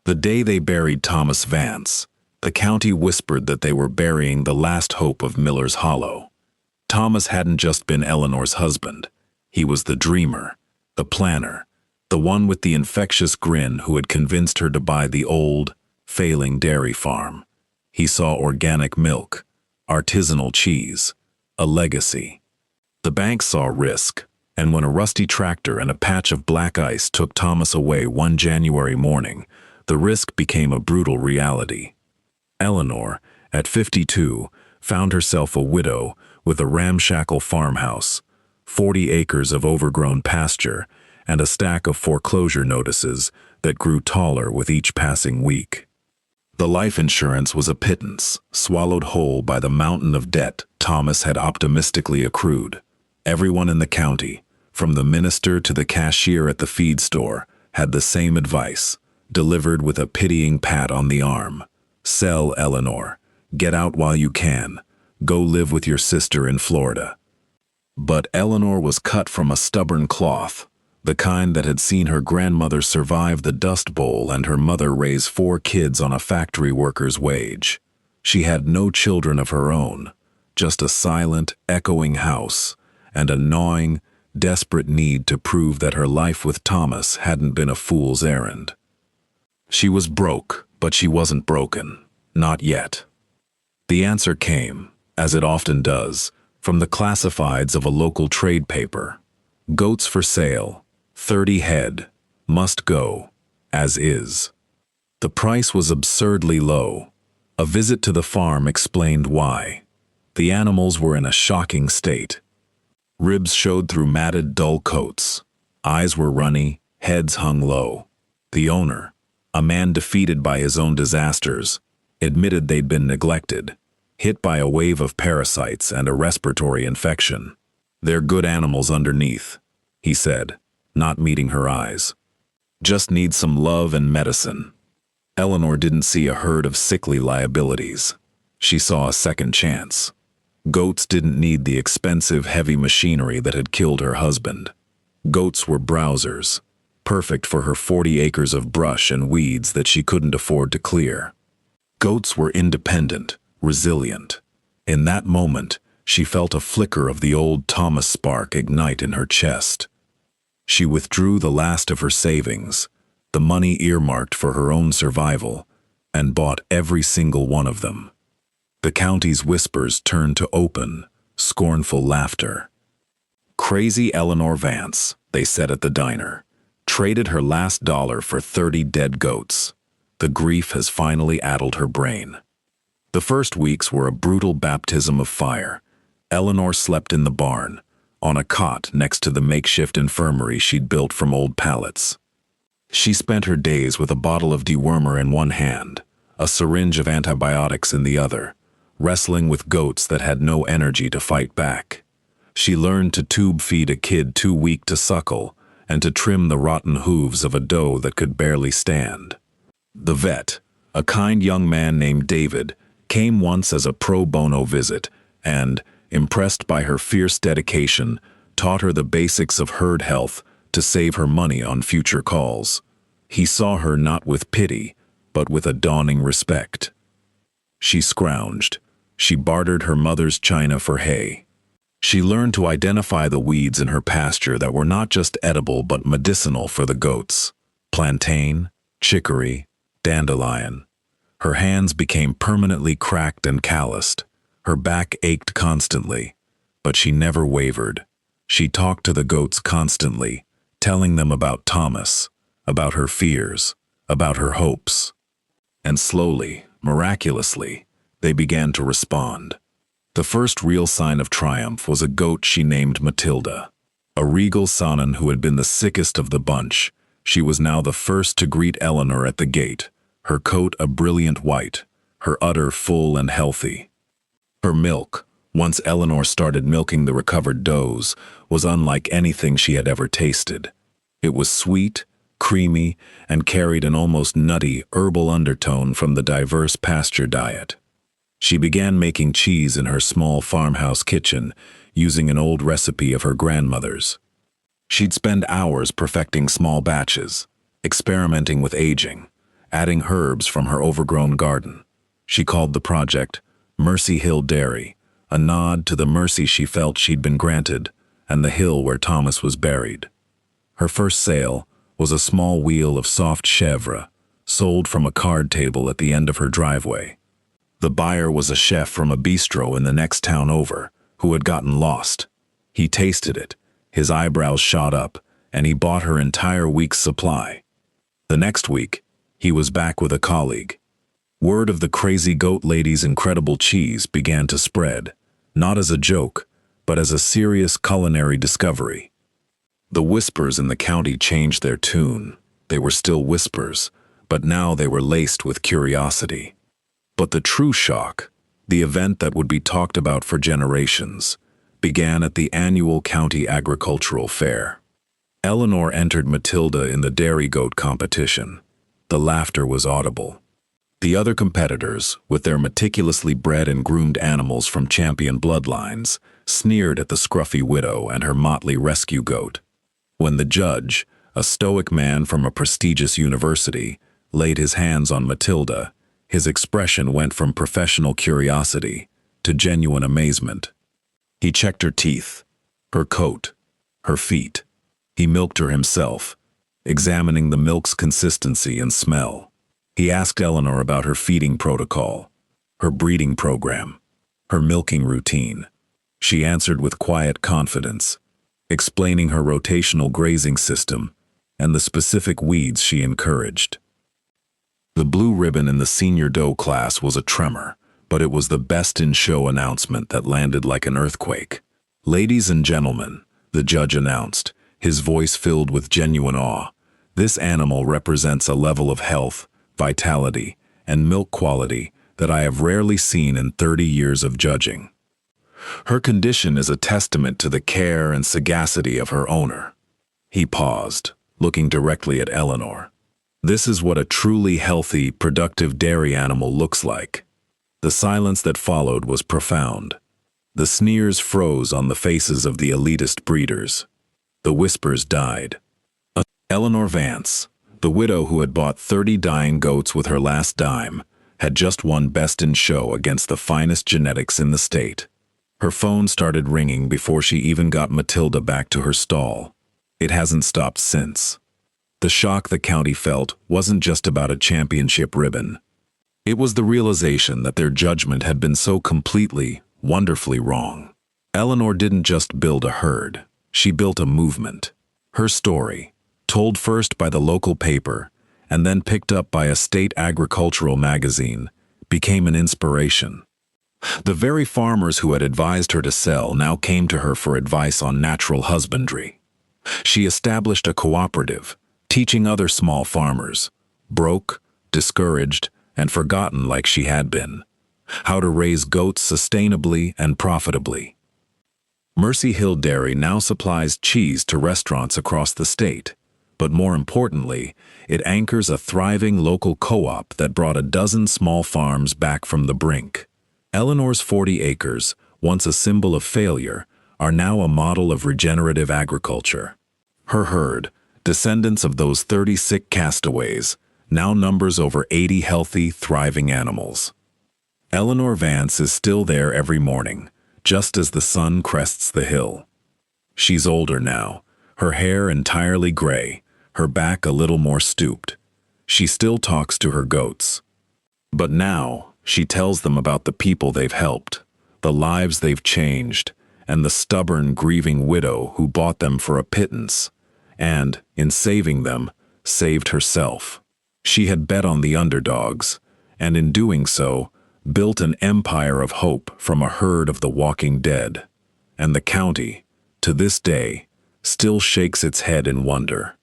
The day they buried Thomas Vance, the county whispered that they were burying the last hope of Miller's Hollow. Thomas hadn't just been Eleanor's husband. He was the dreamer, the planner, the one with the infectious grin who had convinced her to buy the old, failing dairy farm. He saw organic milk, artisanal cheese, a legacy. The bank saw risk, and when a rusty tractor and a patch of black ice took Thomas away one January morning, the risk became a brutal reality. Eleanor, at 52, found herself a widow with a ramshackle farmhouse, 40 acres of overgrown pasture, and a stack of foreclosure notices that grew taller with each passing week. The life insurance was a pittance, swallowed whole by the mountain of debt Thomas had optimistically accrued. Everyone in the county, from the minister to the cashier at the feed store, had the same advice, delivered with a pitying pat on the arm. Sell, Eleanor. Get out while you can. Go live with your sister in Florida. But Eleanor was cut from a stubborn cloth, the kind that had seen her grandmother survive the Dust Bowl and her mother raise 4 kids on a factory worker's wage. She had no children of her own, just a silent, echoing house, and a gnawing, desperate need to prove that her life with Thomas hadn't been a fool's errand. She was broke, but she wasn't broken. Not yet. The answer came, as it often does, from the classifieds of a local trade paper. Goats for sale, 30 head, must go, as is. The price was absurdly low. A visit to the farm explained why. The animals were in a shocking state. Ribs showed through matted, dull coats. Eyes were runny, heads hung low. The owner, a man defeated by his own disasters, admitted they'd been neglected, hit by a wave of parasites and a respiratory infection. They're good animals underneath, he said, not meeting her eyes. Just need some love and medicine. Eleanor didn't see a herd of sickly liabilities. She saw a second chance. Goats didn't need the expensive, heavy machinery that had killed her husband. Goats were browsers, perfect for her 40 acres of brush and weeds that she couldn't afford to clear. Goats were independent, resilient. In that moment, she felt a flicker of the old Thomas spark ignite in her chest. She withdrew the last of her savings, the money earmarked for her own survival, and bought every single one of them. The county's whispers turned to open, scornful laughter. Crazy Eleanor Vance, they said at the diner, traded her last dollar for 30 dead goats. The grief has finally addled her brain. The first weeks were a brutal baptism of fire. Eleanor slept in the barn, on a cot next to the makeshift infirmary she'd built from old pallets. She spent her days with a bottle of dewormer in one hand, a syringe of antibiotics in the other, wrestling with goats that had no energy to fight back. She learned to tube feed a kid too weak to suckle, and to trim the rotten hooves of a doe that could barely stand. The vet, a kind young man named David, came once as a pro bono visit and, impressed by her fierce dedication, taught her the basics of herd health to save her money on future calls. He saw her not with pity, but with a dawning respect. She scrounged. She bartered her mother's china for hay. She learned to identify the weeds in her pasture that were not just edible but medicinal for the goats. Plantain, chicory, dandelion. Her hands became permanently cracked and calloused. Her back ached constantly, but she never wavered. She talked to the goats constantly, telling them about Thomas, about her fears, about her hopes. And slowly, miraculously, they began to respond. The first real sign of triumph was a goat she named Matilda. A regal Saanen who had been the sickest of the bunch, she was now the first to greet Eleanor at the gate, her coat a brilliant white, her udder full and healthy. Her milk, once Eleanor started milking the recovered does, was unlike anything she had ever tasted. It was sweet, creamy, and carried an almost nutty, herbal undertone from the diverse pasture diet. She began making cheese in her small farmhouse kitchen, using an old recipe of her grandmother's. She'd spend hours perfecting small batches, experimenting with aging, adding herbs from her overgrown garden. She called the project Mercy Hill Dairy, a nod to the mercy she felt she'd been granted and the hill where Thomas was buried. Her first sale was a small wheel of soft chèvre, sold from a card table at the end of her driveway. The buyer was a chef from a bistro in the next town over, who had gotten lost. He tasted it, his eyebrows shot up, and he bought her entire week's supply. The next week, he was back with a colleague. Word of the crazy goat lady's incredible cheese began to spread, not as a joke, but as a serious culinary discovery. The whispers in the county changed their tune. They were still whispers, but now they were laced with curiosity. But the true shock, the event that would be talked about for generations, began at the annual county agricultural fair. Eleanor entered Matilda in the dairy goat competition. The laughter was audible. The other competitors, with their meticulously bred and groomed animals from champion bloodlines, sneered at the scruffy widow and her motley rescue goat. When the judge, a stoic man from a prestigious university, laid his hands on Matilda, his expression went from professional curiosity to genuine amazement. He checked her teeth, her coat, her feet. He milked her himself, examining the milk's consistency and smell. He asked Eleanor about her feeding protocol, her breeding program, her milking routine. She answered with quiet confidence, explaining her rotational grazing system and the specific weeds she encouraged. The blue ribbon in the senior doe class was a tremor, but it was the best-in-show announcement that landed like an earthquake. "Ladies and gentlemen," the judge announced, his voice filled with genuine awe, "this animal represents a level of health, vitality, and milk quality that I have rarely seen in 30 years of judging. Her condition is a testament to the care and sagacity of her owner." He paused, looking directly at Eleanor. "This is what a truly healthy, productive dairy animal looks like." The silence that followed was profound. The sneers froze on the faces of the elitist breeders. The whispers died. Eleanor Vance, the widow who had bought 30 dying goats with her last dime, had just won Best in Show against the finest genetics in the state. Her phone started ringing before she even got Matilda back to her stall. It hasn't stopped since. The shock the county felt wasn't just about a championship ribbon. It was the realization that their judgment had been so completely, wonderfully wrong. Eleanor didn't just build a herd, she built a movement. Her story, told first by the local paper and then picked up by a state agricultural magazine, became an inspiration. The very farmers who had advised her to sell now came to her for advice on natural husbandry. She established a cooperative, teaching other small farmers, broke, discouraged, and forgotten like she had been, how to raise goats sustainably and profitably. Mercy Hill Dairy now supplies cheese to restaurants across the state, but more importantly, it anchors a thriving local co-op that brought a dozen small farms back from the brink. Eleanor's 40 acres, once a symbol of failure, are now a model of regenerative agriculture. Her herd, descendants of those 30 sick castaways, now numbers over 80 healthy, thriving animals. Eleanor Vance is still there every morning, just as the sun crests the hill. She's older now, her hair entirely gray, her back a little more stooped. She still talks to her goats. But now, she tells them about the people they've helped, the lives they've changed, and the stubborn, grieving widow who bought them for a pittance, and, in saving them, saved herself. She had bet on the underdogs, and in doing so, built an empire of hope from a herd of the walking dead. And the county, to this day, still shakes its head in wonder.